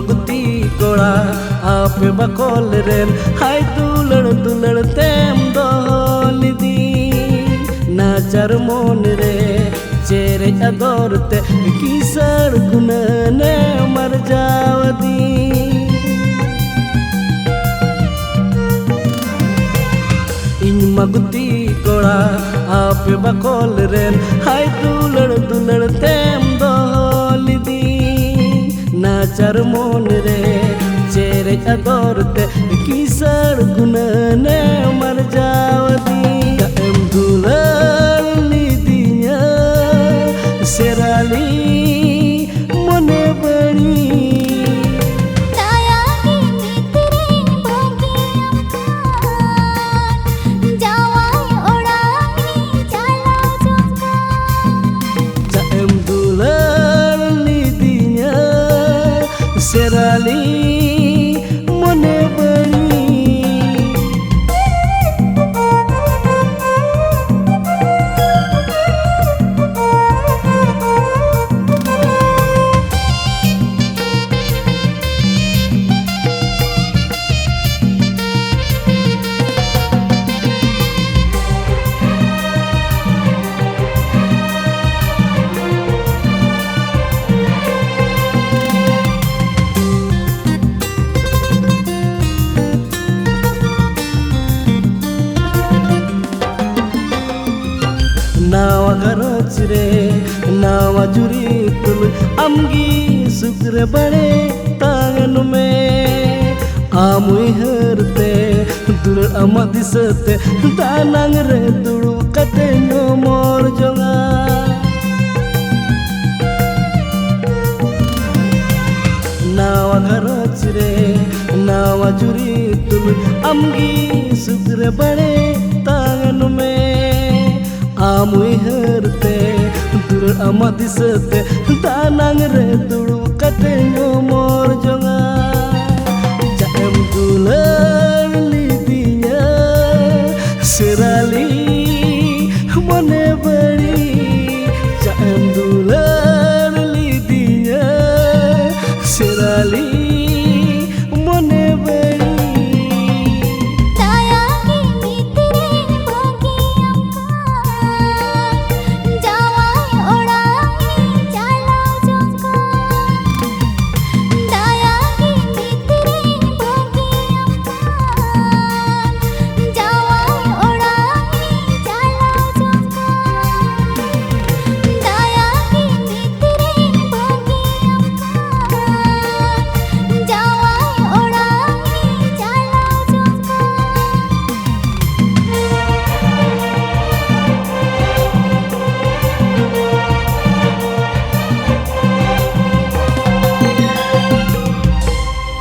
मगती कोड़ा आपे बकोल रेन हाय दुलड़ तेम दोलिदी नाचर मोन रे चेरे अदोरते किसर गुनने मर जावदी इन मगती कोड़ा आपे बकोल रेन हाय दुलड़ तेम दोलिदी नाचर मोन रे चेरे अदोरते किसर गुनने मर जावदी एम दुलड़ लीदिया सेराली मने बड़ी Serali mone bari nawa garachre nawa juritul amgi sukre bade tangan me amui herte dur amadisate danang re duru kate no mor jonga nawa garachre nawa juritul amgi sukre bade tangan me amui herte dur amadisate danang re duru kate no mor jonga jaem dular lidinya serali mone bari jaem dular lidinya serali mone bari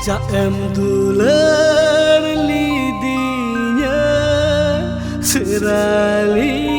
Jaem dular lidinya serali